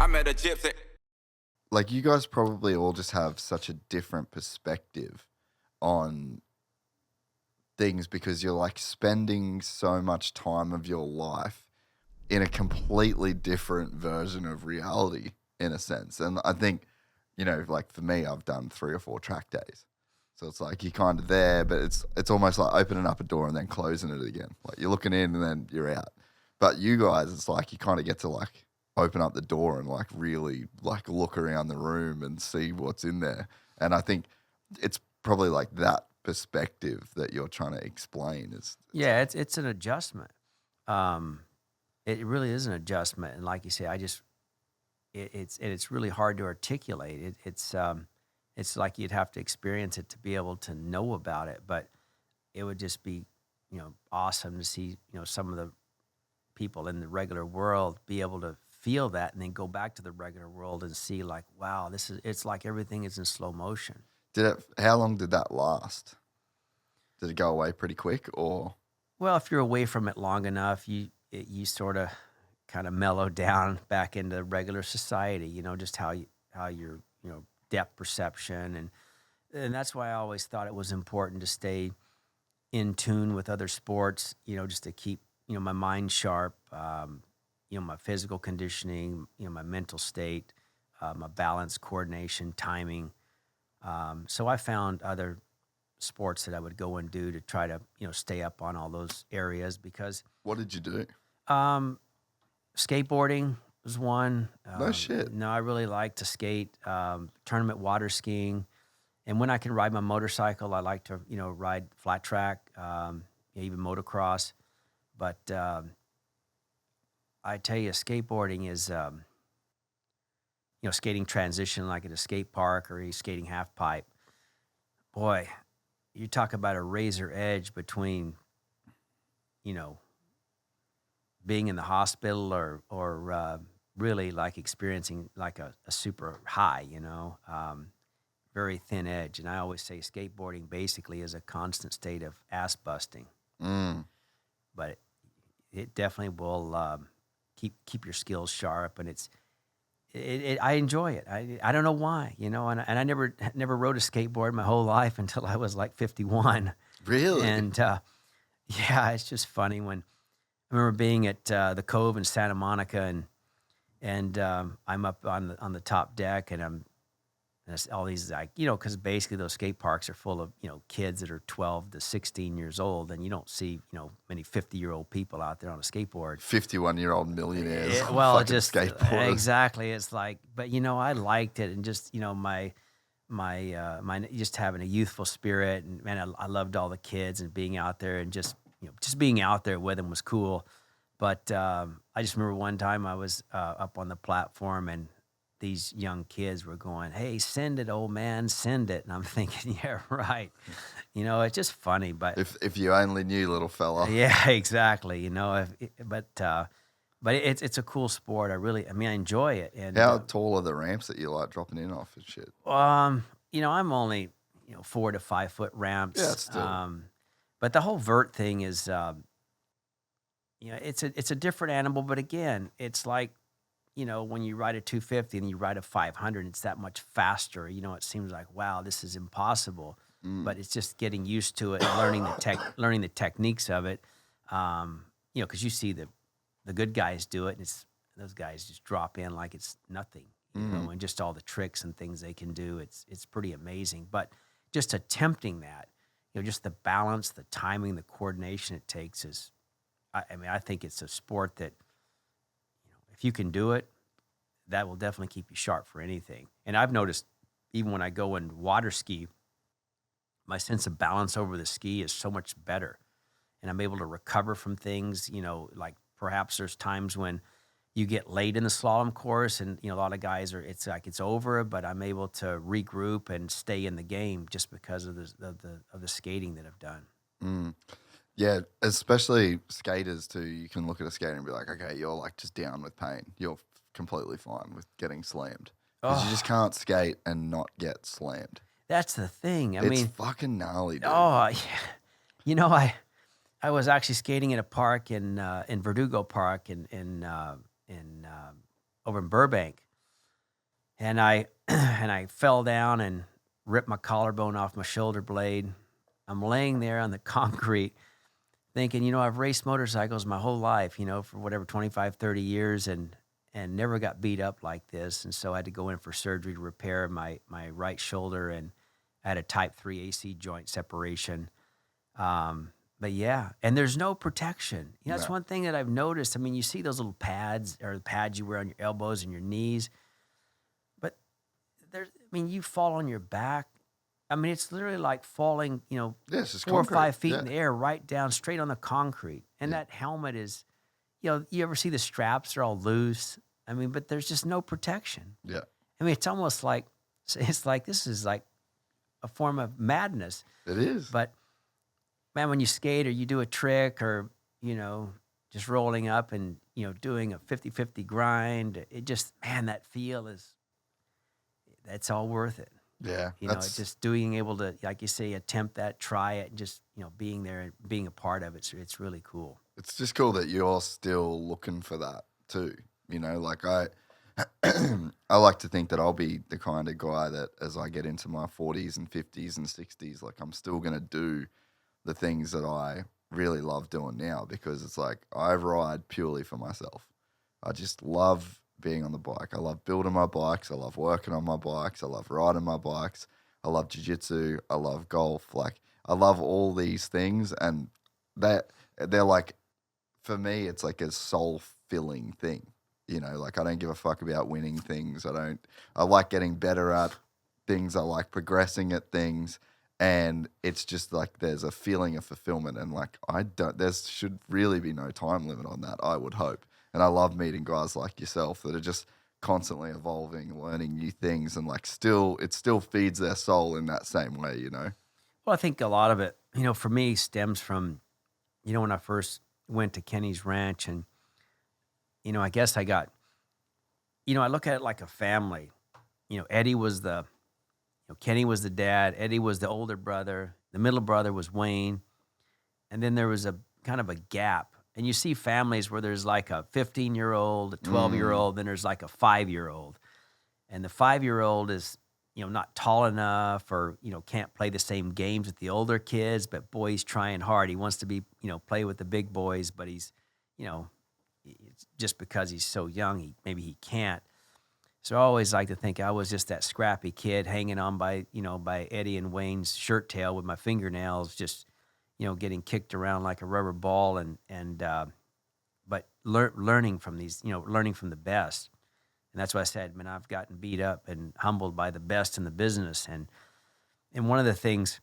I met a gypsy. Like, you guys probably all just have such a different perspective on things because you're like spending so much time of your life in a completely different version of reality in a sense. And I think, like for me, I've done 3 or 4 track days. So it's like you're kind of there, but it's almost like opening up a door and then closing it again. Like you're looking in and then you're out. But you guys, it's like you kind of get to like open up the door and like really like look around the room and see what's in there. And I think it's probably like that perspective that you're trying to explain is Yeah, it's an adjustment. It really is an adjustment, and like you say, it's really hard to articulate. It's like you'd have to experience it to be able to know about it. But it would just be, awesome to see, some of the people in the regular world be able to feel that and then go back to the regular world and see like, wow, it's like everything is in slow motion. How long did that last? Did it go away pretty quick or? Well, if you're away from it long enough, you sort of kind of mellow down back into regular society, just how your, depth perception. And that's why I always thought it was important to stay in tune with other sports, just to keep, my mind sharp, my physical conditioning, my mental state, my balance, coordination, timing. So I found other sports that I would go and do to try to, stay up on all those areas because. What did you do? Skateboarding was one. No shit. No, I really like to skate, tournament water skiing. And when I can ride my motorcycle, I like to, ride flat track, even motocross. But I tell you, skateboarding is, skating transition like at a skate park or a skating half pipe. Boy, you talk about a razor edge between, being in the hospital or really like experiencing like a super high, very thin edge. And I always say skateboarding basically is a constant state of ass busting. But it definitely will keep your skills sharp, and I enjoy it. I don't know why, and I never rode a skateboard my whole life until I was like 51. Really? And yeah, it's just funny when I remember being at the Cove in Santa Monica, and I'm up on the top deck, and there's all these like because basically those skate parks are full of kids that are 12 to 16 years old, and you don't see many 50-year-old people out there on a skateboard. 51-year-old millionaires. Well, just skateboarders. Exactly. It's like, but I liked it, and just my just having a youthful spirit, and man, I loved all the kids and being out there and just being out there with them was cool. But I just remember one time I was up on the platform, and these young kids were going, "Hey, send it, old man, send it." And I'm thinking, yeah, right. It's just funny. But if you only knew, little fella. Yeah, exactly. But it's a cool sport. I enjoy it. And how tall are the ramps that you like dropping in off and shit? I'm only 4 to 5 foot ramps. Yeah, still. But the whole vert thing is, it's a different animal. But again, it's like, when you ride a 250 and you ride a 500, it's that much faster. It seems like, wow, this is impossible. But it's just getting used to it and learning the techniques of it. Because you see the good guys do it, and those guys just drop in like it's nothing. And just all the tricks and things they can do. It's pretty amazing. But just attempting that, just the balance, the timing, the coordination it takes is, I think it's a sport that, if you can do it, that will definitely keep you sharp for anything. And I've noticed even when I go and water ski, my sense of balance over the ski is so much better. And I'm able to recover from things, like perhaps there's times when you get late in the slalom course and, a lot of guys it's like it's over, but I'm able to regroup and stay in the game just because of the skating that I've done. Yeah, especially skaters too. You can look at a skater and be like, okay, you're like just down with pain. You're completely fine with getting slammed. Because you just can't skate and not get slammed. That's the thing. It's fucking gnarly, dude. Oh, yeah. I was actually skating at a park in Verdugo Park in over in Burbank, and I and I fell down and ripped my collarbone off my shoulder blade. I'm laying there on the concrete thinking, I've raced motorcycles my whole life, for whatever 25, 30 years and never got beat up like this. And so I had to go in for surgery to repair my right shoulder, and I had a type 3 AC joint separation. But yeah, and there's no protection. That's one thing that I've noticed. I mean, you see those little pads or the pads you wear on your elbows and your knees, but you fall on your back. I mean, it's literally like falling, Yes, it's 4 or concrete. 5 feet Yeah. in the air, right down straight on the concrete. And that helmet is, you ever see the straps? They're all loose. I mean, but there's just no protection. Yeah. I mean, it's almost like, this is like a form of madness. It is. But man, when you skate or you do a trick or, just rolling up and, doing a 50-50 grind, it just, man, that feel that's all worth it. Yeah. It's just being able to, like you say, attempt that, try it, and just, being there and being a part of it. It's really cool. It's just cool that you're still looking for that too. Like I like to think that I'll be the kind of guy that as I get into my 40s and 50s and 60s, like I'm still going to do the things that I really love doing now, because it's like I ride purely for myself. I just love being on the bike. I love building my bikes. I love working on my bikes. I love riding my bikes. I love jiu-jitsu. I love golf. Like I love all these things, and they're like, for me, it's like a soul-filling thing. Like I don't give a fuck about winning things. I like getting better at things. I like progressing at things. And it's just like there's a feeling of fulfillment, and like there should really be no time limit on that, I would hope. And I love meeting guys like yourself that are just constantly evolving, learning new things, and like it still feeds their soul in that same way, Well, I think a lot of it, for me stems from, when I first went to Kenny's ranch, and, I guess I got, I look at it like a family. Eddie was Kenny was the dad, Eddie was the older brother, the middle brother was Wayne, and then there was a kind of a gap. And you see families where there's like a 15-year-old, a 12-year-old, then there's like a 5-year-old. And the 5-year-old is, not tall enough or, can't play the same games with the older kids, but boy, he's trying hard. He wants to be, play with the big boys, but he's, it's just because he's so young, maybe he can't. So I always like to think I was just that scrappy kid hanging on by Eddie and Wayne's shirt tail with my fingernails, just, getting kicked around like a rubber ball, but learning from these, learning from the best. And that's why I said, man, I've gotten beat up and humbled by the best in the business. And one of the things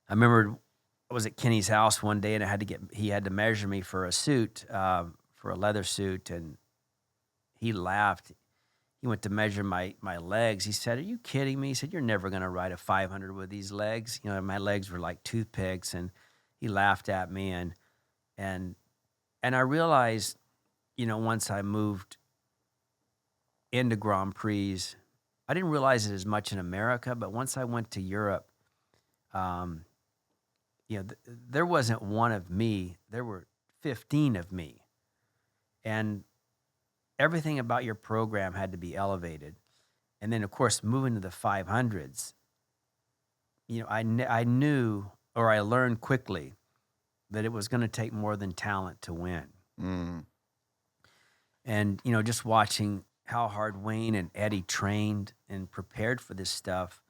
I remember, I was at Kenny's house one day, and he had to measure me for a suit, for a leather suit, and he laughed. He went to measure my legs. He said, "Are you kidding me?" He said, "You're never going to ride a 500 with these legs." My legs were like toothpicks, and he laughed at me. And I realized, once I moved into Grand Prix, I didn't realize it as much in America, but once I went to Europe, there wasn't one of me. There were 15 of me. And everything about your program had to be elevated. And then, of course, moving to the 500s, I knew, or I learned quickly, that it was going to take more than talent to win. Mm. And, just watching how hard Wayne and Eddie trained and prepared for this stuff,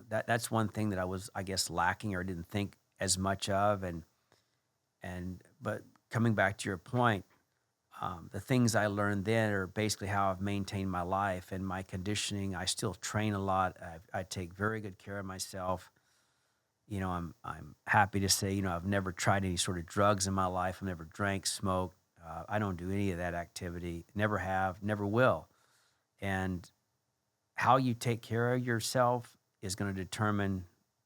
that's one thing that I was, I guess, lacking or didn't think as much of. But coming back to your point, the things I learned then are basically how I've maintained my life and my conditioning. I still train a lot. I take very good care of myself. I'm happy to say, I've never tried any sort of drugs in my life. I've never drank, smoked. I don't do any of that activity. Never have, never will. And how you take care of yourself is going to determine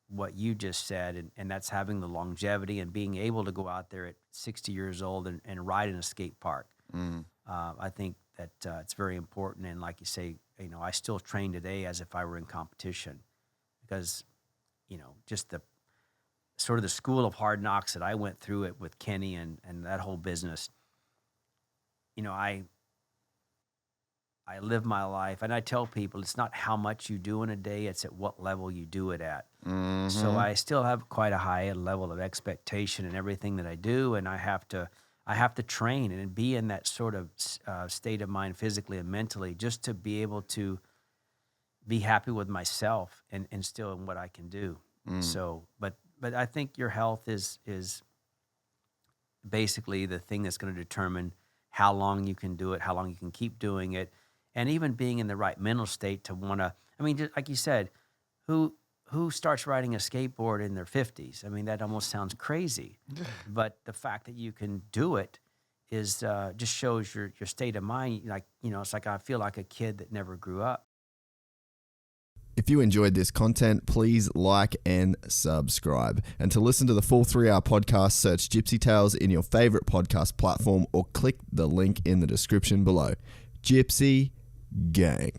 what you just said, and that's having the longevity and being able to go out there at 60 years old and ride in a skate park. Mm. I think that it's very important. And like you say, I still train today as if I were in competition, because, just the sort of the school of hard knocks that I went through it with Kenny and that whole business. I live my life, and I tell people it's not how much you do in a day, it's at what level you do it at. So I still have quite a high level of expectation in everything that I do, and I have to train and be in that sort of state of mind physically and mentally just to be able to be happy with myself and still in what I can do. So, but I think your health is basically the thing that's going to determine how long you can do it, how long you can keep doing it, and even being in the right mental state to want to, I mean, just like you said, who starts riding a skateboard in their 50s? I mean, that almost sounds crazy, but the fact that you can do it is just shows your state of mind. Like, it's like I feel like a kid that never grew up. If you enjoyed this content, please like and subscribe. And to listen to the full 3-hour podcast, search Gypsy Tales in your favorite podcast platform or click the link in the description below. Gypsy Gang.